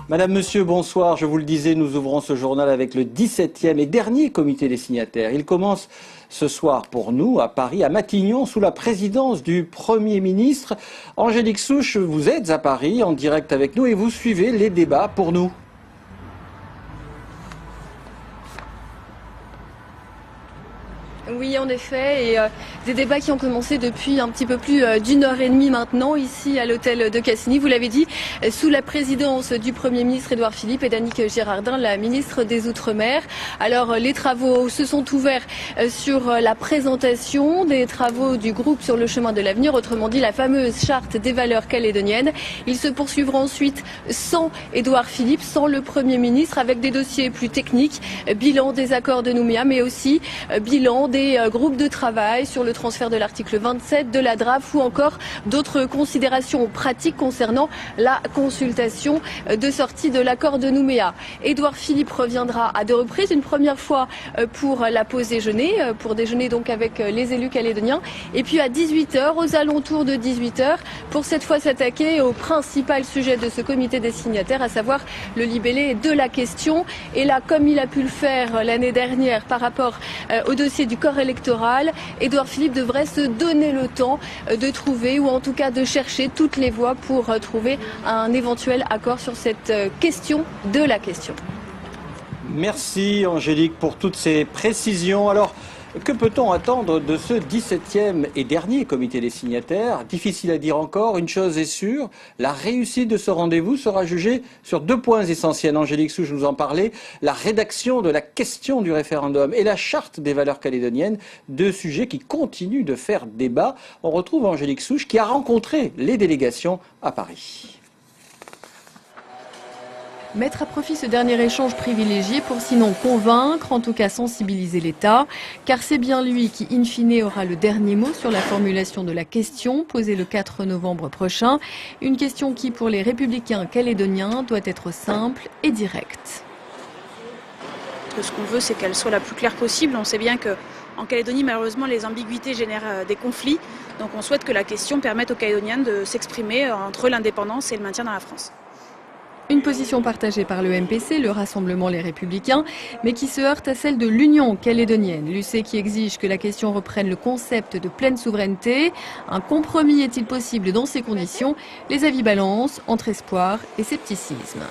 Madame, Monsieur, bonsoir. Je vous le disais, nous ouvrons ce journal avec le 17e et dernier comité des signataires. Il commence ce soir pour nous à Paris, à Matignon, sous la présidence du Premier ministre. Angélique Souche, vous êtes à Paris en direct avec nous et vous suivez les débats pour nous. Oui, en effet, et des débats qui ont commencé depuis un petit peu plus d'1h30 maintenant, ici à l'hôtel de Cassini, vous l'avez dit, sous la présidence du Premier ministre Édouard Philippe et d'Annick Girardin, la ministre des Outre-mer. Alors, les travaux se sont ouverts sur la présentation des travaux du groupe sur le chemin de l'avenir, autrement dit la fameuse charte des valeurs calédoniennes. Ils se poursuivront ensuite sans Édouard Philippe, sans le Premier ministre, avec des dossiers plus techniques, bilan des accords de Nouméa, mais aussi bilan des groupes de travail sur le transfert de l'article 27 de la DRAF ou encore d'autres considérations pratiques concernant la consultation de sortie de l'accord de Nouméa. Édouard Philippe reviendra à 2 reprises, une première fois pour la pause déjeuner, pour déjeuner donc avec les élus calédoniens, et puis à 18h, aux alentours de 18h, pour cette fois s'attaquer au principal sujet de ce comité des signataires, à savoir le libellé de la question. Et là, comme il a pu le faire l'année dernière par rapport au dossier du corps électoral, Édouard Philippe devrait se donner le temps de trouver, ou en tout cas de chercher toutes les voies pour trouver un éventuel accord sur cette question de la question. Merci Angélique pour toutes ces précisions. Alors, que peut-on attendre de ce 17e et dernier comité des signataires? Difficile à dire encore, une chose est sûre, la réussite de ce rendez-vous sera jugée sur 2 points essentiels. Angélique Souche nous en parlait, la rédaction de la question du référendum et la charte des valeurs calédoniennes, 2 sujets qui continuent de faire débat. On retrouve Angélique Souche qui a rencontré les délégations à Paris. Mettre à profit ce dernier échange privilégié pour sinon convaincre, en tout cas sensibiliser l'État, car c'est bien lui qui, in fine, aura le dernier mot sur la formulation de la question posée le 4 novembre prochain. Une question qui, pour les républicains calédoniens, doit être simple et directe. Ce qu'on veut, c'est qu'elle soit la plus claire possible. On sait bien qu'en Calédonie, malheureusement, les ambiguïtés génèrent des conflits. Donc on souhaite que la question permette aux Calédoniens de s'exprimer entre l'indépendance et le maintien dans la France. Une position partagée par le MPC, le Rassemblement Les Républicains, mais qui se heurte à celle de l'Union calédonienne. L'UC qui exige que la question reprenne le concept de pleine souveraineté. Un compromis est-il possible dans ces conditions? Les avis balancent entre espoir et scepticisme.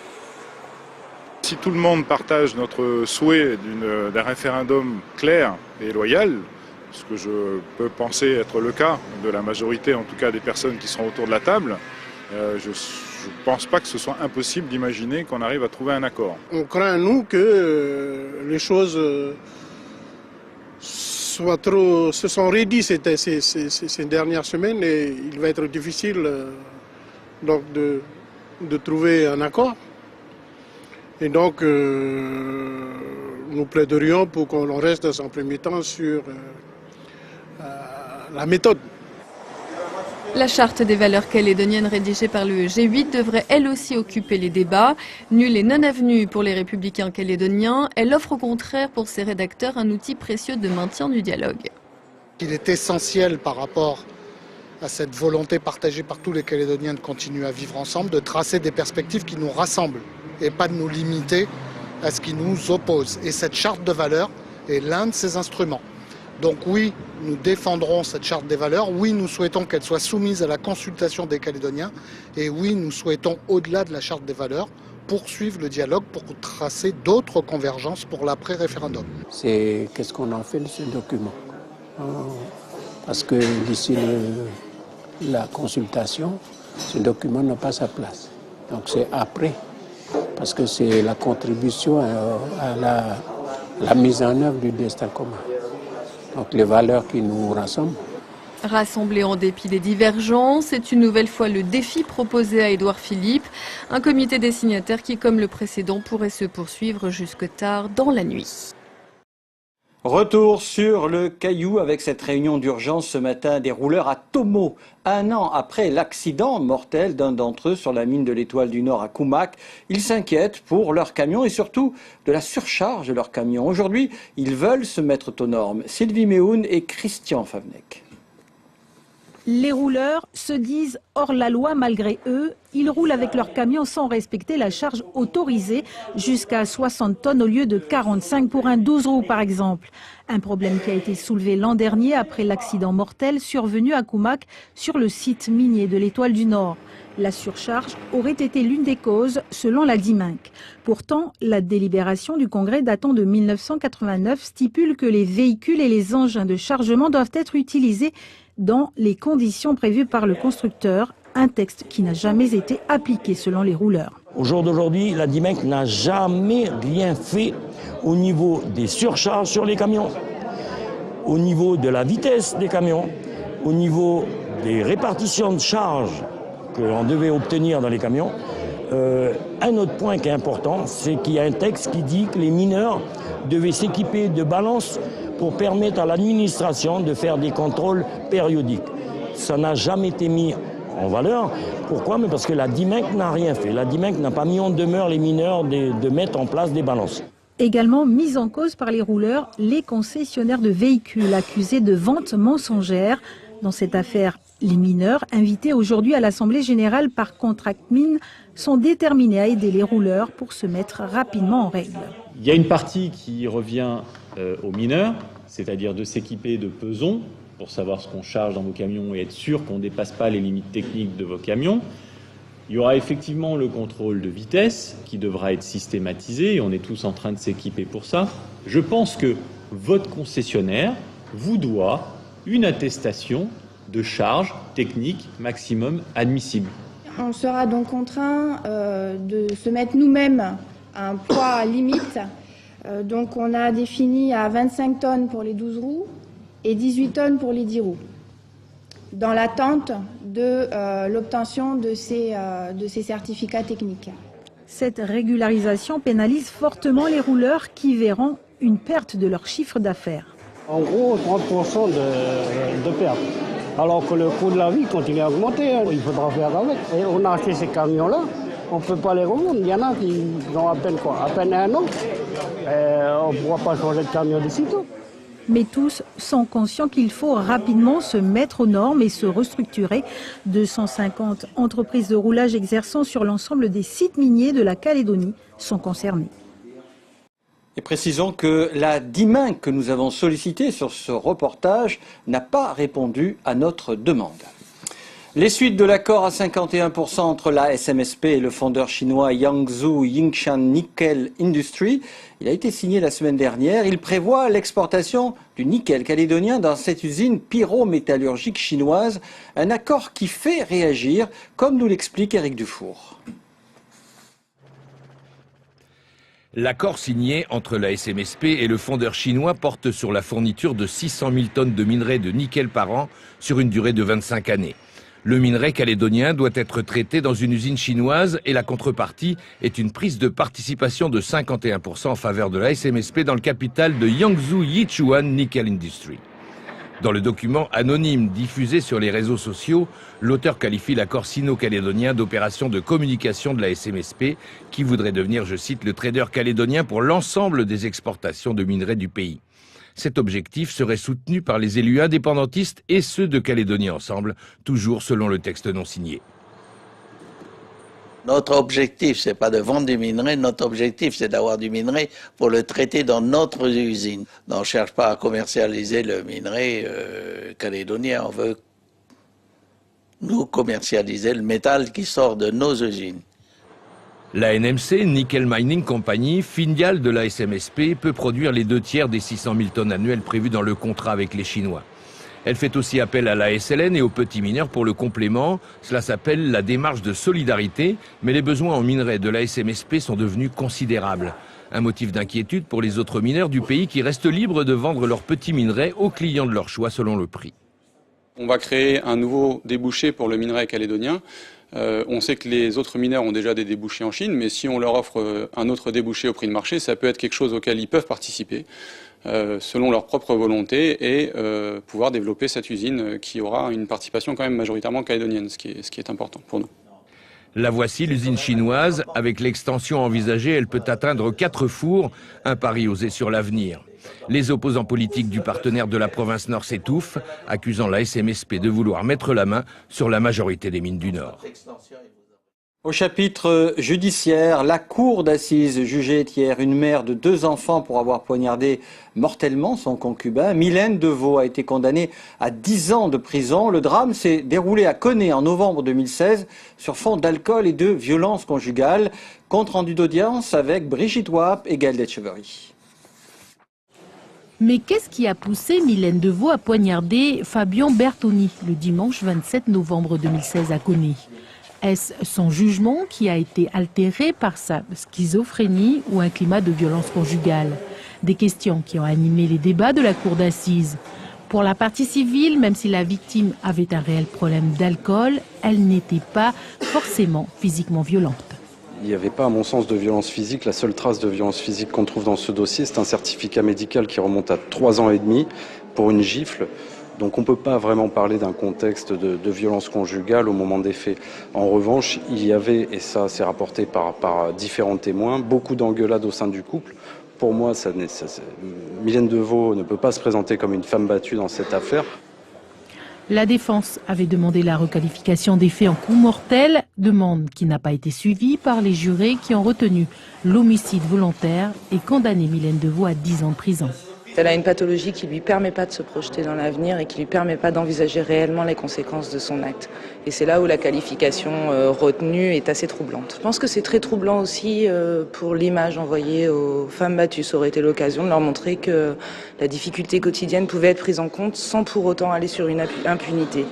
Si tout le monde partage notre souhait d'un référendum clair et loyal, ce que je peux penser être le cas de la majorité, en tout cas des personnes qui seront autour de la table, je ne pense pas que ce soit impossible d'imaginer qu'on arrive à trouver un accord. On craint, nous, que les choses se sont raidies ces dernières semaines et il va être difficile donc de trouver un accord. Et donc, nous plaiderions pour qu'on reste dans un premier temps sur la méthode. La charte des valeurs calédoniennes rédigée par le G8 devrait elle aussi occuper les débats. Nulle et non avenue pour les républicains calédoniens, elle offre au contraire pour ses rédacteurs un outil précieux de maintien du dialogue. Il est essentiel par rapport à cette volonté partagée par tous les Calédoniens de continuer à vivre ensemble, de tracer des perspectives qui nous rassemblent et pas de nous limiter à ce qui nous oppose. Et cette charte de valeurs est l'un de ces instruments. Donc oui, nous défendrons cette charte des valeurs, oui, nous souhaitons qu'elle soit soumise à la consultation des Calédoniens, et oui, nous souhaitons, au-delà de la charte des valeurs, poursuivre le dialogue pour tracer d'autres convergences pour l'après-référendum. C'est qu'est-ce qu'on en fait de ce document? Parce que d'ici la consultation, ce document n'a pas sa place. Donc c'est après, parce que c'est la contribution à la mise en œuvre du destin commun. Donc les valeurs qui nous rassemblent. Rassemblés en dépit des divergences, c'est une nouvelle fois le défi proposé à Édouard Philippe, un comité des signataires qui, comme le précédent, pourrait se poursuivre jusque tard dans la nuit. Retour sur le Caillou avec cette réunion d'urgence ce matin des rouleurs à Tomo. 1 an après l'accident mortel d'un d'entre eux sur la mine de l'Étoile du Nord à Koumak, ils s'inquiètent pour leur camion et surtout de la surcharge de leur camion. Aujourd'hui, ils veulent se mettre aux normes. Sylvie Méhoun et Christian Favnec. Les rouleurs se disent hors la loi malgré eux. Ils roulent avec leur camion sans respecter la charge autorisée, jusqu'à 60 tonnes au lieu de 45 pour un 12 roues par exemple. Un problème qui a été soulevé l'an dernier après l'accident mortel survenu à Koumak sur le site minier de l'Étoile du Nord. La surcharge aurait été l'une des causes selon la DIMINC. Pourtant, la délibération du Congrès datant de 1989 stipule que les véhicules et les engins de chargement doivent être utilisés dans les conditions prévues par le constructeur, un texte qui n'a jamais été appliqué selon les rouleurs. Au jour d'aujourd'hui, la DIMINC n'a jamais rien fait au niveau des surcharges sur les camions, au niveau de la vitesse des camions, au niveau des répartitions de charges que l'on devait obtenir dans les camions. Un autre point qui est important, c'est qu'il y a un texte qui dit que les mineurs devaient s'équiper de balances pour permettre à l'administration de faire des contrôles périodiques. Ça n'a jamais été mis en valeur. Pourquoi? Mais parce que la DIMINC n'a rien fait. La DIMINC n'a pas mis en demeure les mineurs de mettre en place des balances. Également mis en cause par les rouleurs, les concessionnaires de véhicules accusés de vente mensongère. Dans cette affaire, les mineurs, invités aujourd'hui à l'Assemblée générale par Contract Mine, sont déterminés à aider les rouleurs pour se mettre rapidement en règle. Il y a une partie qui revient aux mineurs, c'est-à-dire de s'équiper de pesons pour savoir ce qu'on charge dans vos camions et être sûr qu'on ne dépasse pas les limites techniques de vos camions. Il y aura effectivement le contrôle de vitesse qui devra être systématisé et on est tous en train de s'équiper pour ça. Je pense que votre concessionnaire vous doit une attestation de charge technique maximum admissible. On sera donc contraint de se mettre nous-mêmes un poids limite. Donc on a défini à 25 tonnes pour les 12 roues et 18 tonnes pour les 10 roues, dans l'attente de l'obtention de ces certificats techniques. Cette régularisation pénalise fortement les rouleurs qui verront une perte de leur chiffre d'affaires. En gros, 30% de perte. Alors que le coût de la vie continue à augmenter, il faudra faire avec. Et on a acheté ces camions-là, on ne peut pas les revendre. Il y en a qui ont à peine un an. On ne pourra pas changer de camion d'ici tout. Mais tous sont conscients qu'il faut rapidement se mettre aux normes et se restructurer. 250 entreprises de roulage exerçant sur l'ensemble des sites miniers de la Calédonie sont concernées. Et précisons que la DIMINC que nous avons sollicitée sur ce reportage n'a pas répondu à notre demande. Les suites de l'accord à 51% entre la SMSP et le fondeur chinois Yangzhou Yingshan Nickel Industry, il a été signé la semaine dernière. Il prévoit l'exportation du nickel calédonien dans cette usine pyrométallurgique chinoise. Un accord qui fait réagir, comme nous l'explique Éric Dufour. L'accord signé entre la SMSP et le fondeur chinois porte sur la fourniture de 600 000 tonnes de minerai de nickel par an sur une durée de 25 années. Le minerai calédonien doit être traité dans une usine chinoise et la contrepartie est une prise de participation de 51% en faveur de la SMSP dans le capital de Yangzhou Yichuan Nickel Industry. Dans le document anonyme diffusé sur les réseaux sociaux, l'auteur qualifie l'accord sino-calédonien d'opération de communication de la SMSP qui voudrait devenir, je cite, le trader calédonien pour l'ensemble des exportations de minerais du pays. Cet objectif serait soutenu par les élus indépendantistes et ceux de Calédonie Ensemble, toujours selon le texte non signé. Notre objectif, c'est pas de vendre du minerai, notre objectif, c'est d'avoir du minerai pour le traiter dans notre usine. On ne cherche pas à commercialiser le minerai calédonien, on veut, nous, commercialiser le métal qui sort de nos usines. La NMC, Nickel Mining Company, filiale de la SMSP, peut produire les 2/3 des 600 000 tonnes annuelles prévues dans le contrat avec les Chinois. Elle fait aussi appel à la SLN et aux petits mineurs pour le complément. Cela s'appelle la démarche de solidarité, mais les besoins en minerais de la SMSP sont devenus considérables. Un motif d'inquiétude pour les autres mineurs du pays qui restent libres de vendre leurs petits minerais aux clients de leur choix selon le prix. On va créer un nouveau débouché pour le minerai calédonien. On sait que les autres mineurs ont déjà des débouchés en Chine, mais si on leur offre un autre débouché au prix de marché, ça peut être quelque chose auquel ils peuvent participer selon leur propre volonté et pouvoir développer cette usine qui aura une participation quand même majoritairement calédonienne, ce qui est important pour nous. La voici, l'usine chinoise. Avec l'extension envisagée, elle peut atteindre 4 fours, un pari osé sur l'avenir. Les opposants politiques du partenaire de la province Nord s'étouffent, accusant la SMSP de vouloir mettre la main sur la majorité des mines du Nord. Au chapitre judiciaire, la cour d'assises jugeait hier une mère de 2 enfants pour avoir poignardé mortellement son concubin. Mylène Devaux a été condamnée à 10 ans de prison. Le drame s'est déroulé à Koné en novembre 2016 sur fond d'alcool et de violence conjugale. Compte rendu d'audience avec Brigitte Wap et Gaël Detcheverry. Mais qu'est-ce qui a poussé Mylène Devaux à poignarder Fabien Bertoni le dimanche 27 novembre 2016 à Koné? Est-ce son jugement qui a été altéré par sa schizophrénie ou un climat de violence conjugale? Des questions qui ont animé les débats de la cour d'assises. Pour la partie civile, même si la victime avait un réel problème d'alcool, elle n'était pas forcément physiquement violente. Il n'y avait pas, à mon sens, de violence physique. La seule trace de violence physique qu'on trouve dans ce dossier, c'est un certificat médical qui remonte à 3 ans et demi pour une gifle. Donc on ne peut pas vraiment parler d'un contexte de violence conjugale au moment des faits. En revanche, il y avait, et ça c'est rapporté par différents témoins, beaucoup d'engueulades au sein du couple. Pour moi, Mylène Devaux ne peut pas se présenter comme une femme battue dans cette affaire. La défense avait demandé la requalification des faits en coup mortel, demande qui n'a pas été suivie par les jurés qui ont retenu l'homicide volontaire et condamné Mylène Devaux à 10 ans de prison. Elle a une pathologie qui ne lui permet pas de se projeter dans l'avenir et qui ne lui permet pas d'envisager réellement les conséquences de son acte. Et c'est là où la qualification retenue est assez troublante. Je pense que c'est très troublant aussi pour l'image envoyée aux femmes battues. Ça aurait été l'occasion de leur montrer que la difficulté quotidienne pouvait être prise en compte sans pour autant aller sur une impunité.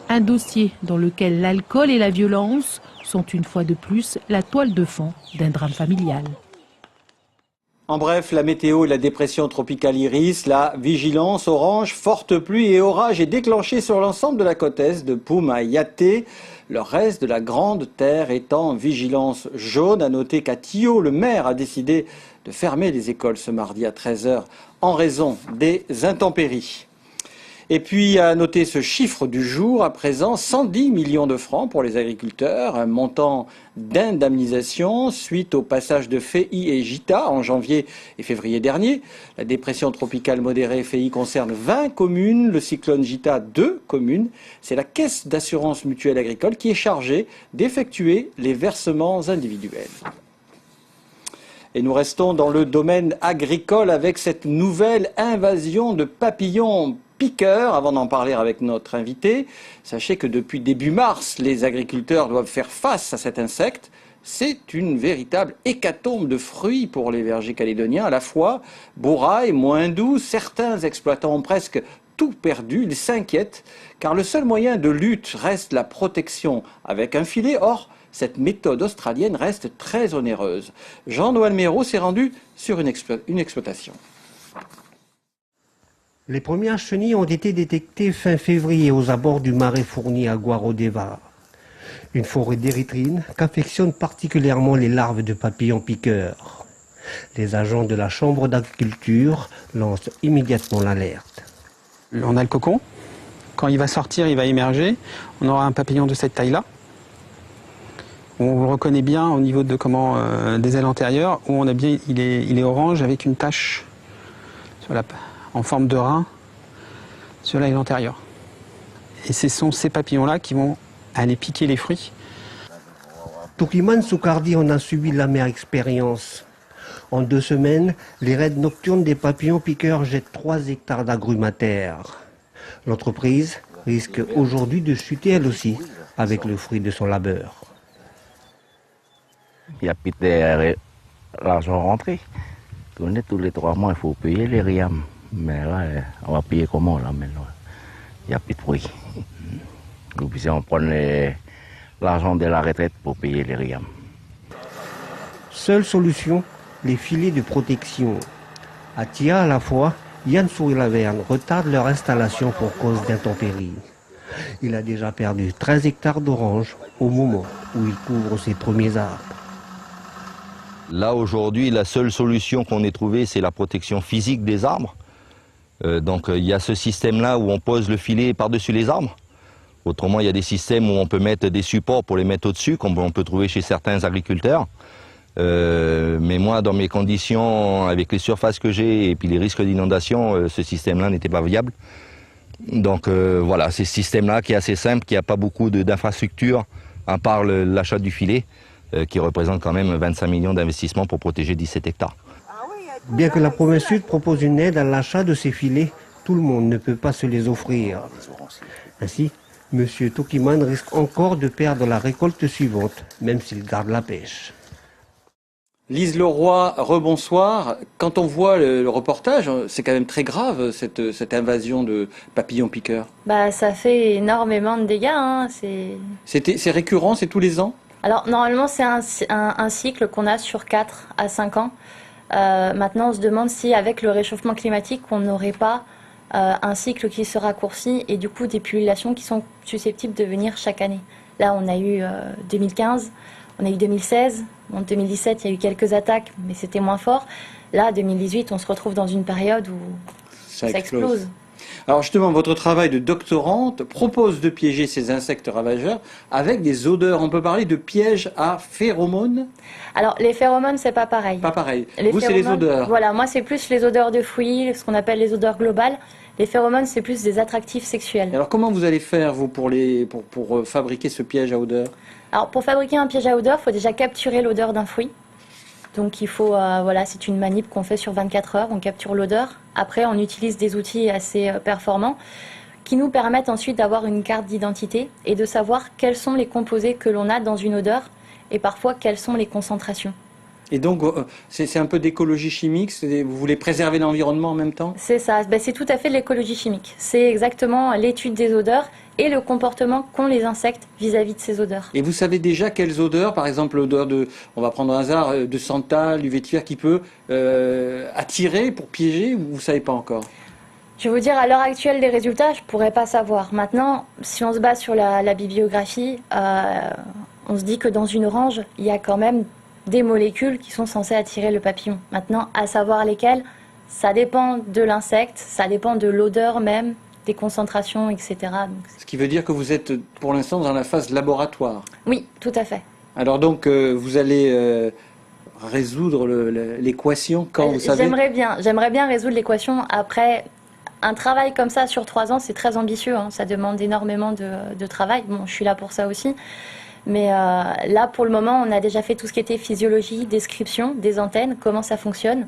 Un dossier dans lequel l'alcool et la violence sont une fois de plus la toile de fond d'un drame familial. En bref, la météo et la dépression tropicale Iris, la vigilance orange, forte pluie et orage est déclenchée sur l'ensemble de la côte est de Poum à Yaté. Le reste de la grande terre est en vigilance jaune. À noter qu'à Tio, le maire a décidé de fermer les écoles ce mardi à 13h en raison des intempéries. Et puis à noter ce chiffre du jour, à présent 110 millions de francs pour les agriculteurs, un montant d'indemnisation suite au passage de FEI et Gita en janvier et février dernier. La dépression tropicale modérée FEI concerne 20 communes, le cyclone Gita 2 communes. C'est la caisse d'assurance mutuelle agricole qui est chargée d'effectuer les versements individuels. Et nous restons dans le domaine agricole avec cette nouvelle invasion de papillons piqueurs. Avant d'en parler avec notre invité, sachez que depuis début mars, les agriculteurs doivent faire face à cet insecte. C'est une véritable hécatombe de fruits pour les vergers calédoniens. À la fois beau rail, moins doux, certains exploitants ont presque tout perdu. Ils s'inquiètent car le seul moyen de lutte reste la protection avec un filet. Or, cette méthode australienne reste très onéreuse. Jean-Noël Méraud s'est rendu sur une exploitation. Les premières chenilles ont été détectées fin février aux abords du marais fourni à Guarodeva. Une forêt d'érythrine qu'affectionnent particulièrement les larves de papillons piqueurs. Les agents de la chambre d'agriculture lancent immédiatement l'alerte. On a le cocon. Quand il va sortir, il va émerger. On aura un papillon de cette taille-là. On le reconnaît bien au niveau de des ailes antérieures, où on a bien, il est orange avec une tache en forme de rein sur l'aile antérieure. Et ce sont ces papillons-là qui vont aller piquer les fruits. Touriman Soukardi en a subi l'amère expérience. En 2 semaines, les raids nocturnes des papillons piqueurs jettent 3 hectares d'agrumes à terre. L'entreprise risque aujourd'hui de chuter elle aussi avec le fruit de son labeur. Il n'y a plus l'argent rentré. Tous les 3 mois, il faut payer les RIAM. Mais là, on va payer comment là maintenant? Il n'y a plus de fruits. Nous puissions prendre l'argent de la retraite pour payer les RIAM. Seule solution, les filets de protection. À Tia, à la fois, Yann Souris-Laverne retarde leur installation pour cause d'intempéries. Il a déjà perdu 13 hectares d'oranges au moment où il couvre ses premiers arbres. Là, aujourd'hui, la seule solution qu'on ait trouvée, c'est la protection physique des arbres. Donc, il y a ce système-là où on pose le filet par-dessus les arbres. Autrement, il y a des systèmes où on peut mettre des supports pour les mettre au-dessus, comme on peut trouver chez certains agriculteurs. Mais moi, dans mes conditions, avec les surfaces que j'ai et puis les risques d'inondation, ce système-là n'était pas viable. Donc voilà, c'est ce système-là qui est assez simple, qui n'a pas beaucoup d'infrastructures, à part l'achat du filet, qui représente quand même 25 millions d'investissements pour protéger 17 hectares. Bien que la province sud propose une aide à l'achat de ces filets, tout le monde ne peut pas se les offrir. Ainsi, M. Tokiman risque encore de perdre la récolte suivante, même s'il garde la pêche. Lise Leroy, rebonsoir. Quand on voit le reportage, c'est quand même très grave cette invasion de papillons piqueurs. Bah, ça fait énormément de dégâts. Hein. C'est récurrent, c'est tous les ans? Alors normalement c'est un cycle qu'on a sur 4 à 5 ans. Maintenant on se demande si avec le réchauffement climatique on n'aurait pas un cycle qui se raccourcit et du coup des populations qui sont susceptibles de venir chaque année. Là on a eu 2015, on a eu 2016, en 2017 il y a eu quelques attaques mais c'était moins fort. Là 2018 on se retrouve dans une période où ça explose. Alors justement, votre travail de doctorante propose de piéger ces insectes ravageurs avec des odeurs. On peut parler de pièges à phéromones? Alors les phéromones, c'est pas pareil. Pas pareil. Vous, c'est les odeurs. Voilà, moi c'est plus les odeurs de fruits, ce qu'on appelle les odeurs globales. Les phéromones, c'est plus des attractifs sexuels. Alors comment vous allez faire, vous, pour fabriquer ce piège à odeur? Alors pour fabriquer un piège à odeur, il faut déjà capturer l'odeur d'un fruit. Donc il faut, voilà, c'est une manip qu'on fait sur 24 heures, on capture l'odeur. Après, on utilise des outils assez performants qui nous permettent ensuite d'avoir une carte d'identité et de savoir quels sont les composés que l'on a dans une odeur et parfois quelles sont les concentrations. Et donc, c'est un peu d'écologie chimique, vous voulez préserver l'environnement en même temps? C'est ça, ben, c'est tout à fait de l'écologie chimique. C'est exactement l'étude des odeurs et le comportement qu'ont les insectes vis-à-vis de ces odeurs. Et vous savez déjà quelles odeurs, par exemple l'odeur de, on va prendre un hasard, de santal, du vétiver, qui peut attirer pour piéger, ou vous ne savez pas encore? Je vais vous dire, à l'heure actuelle des résultats, je ne pourrais pas savoir. Maintenant, si on se base sur la bibliographie, on se dit que dans une orange, il y a quand même des molécules qui sont censées attirer le papillon. Maintenant, à savoir lesquelles, ça dépend de l'insecte, ça dépend de l'odeur même, des concentrations, etc. Donc, ce qui veut dire que vous êtes pour l'instant dans la phase laboratoire? Oui, tout à fait. Alors donc, vous allez résoudre l'équation quand vous savez? J'aimerais bien résoudre l'équation. Après, un travail comme ça sur 3 ans, c'est très ambitieux, hein. Ça demande énormément de travail. Bon, je suis là pour ça aussi. Mais là, pour le moment, on a déjà fait tout ce qui était physiologie, description des antennes, comment ça fonctionne.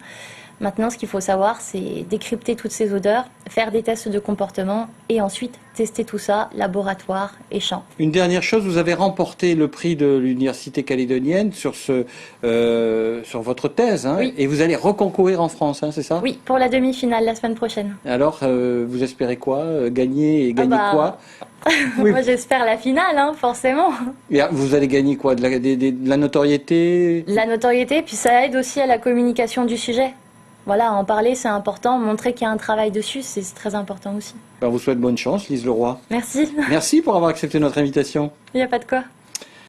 Maintenant, ce qu'il faut savoir, c'est décrypter toutes ces odeurs, faire des tests de comportement et ensuite tester tout ça, laboratoire et champ. Une dernière chose, vous avez remporté le prix de l'Université calédonienne sur votre thèse, hein, oui. Et vous allez reconcourir en France, hein, c'est ça? Oui, pour la demi-finale la semade prochaine. Alors, vous espérez quoi? Gagner quoi? Oui. Moi, j'espère la finale, hein, forcément. Et vous allez gagner quoi? De la notoriété? La notoriété, puis ça aide aussi à la communication du sujet. Voilà, en parler, c'est important. Montrer qu'il y a un travail dessus, c'est très important aussi. On vous souhaite bonne chance, Lise Leroy. Merci. Merci pour avoir accepté notre invitation. Il n'y a pas de quoi.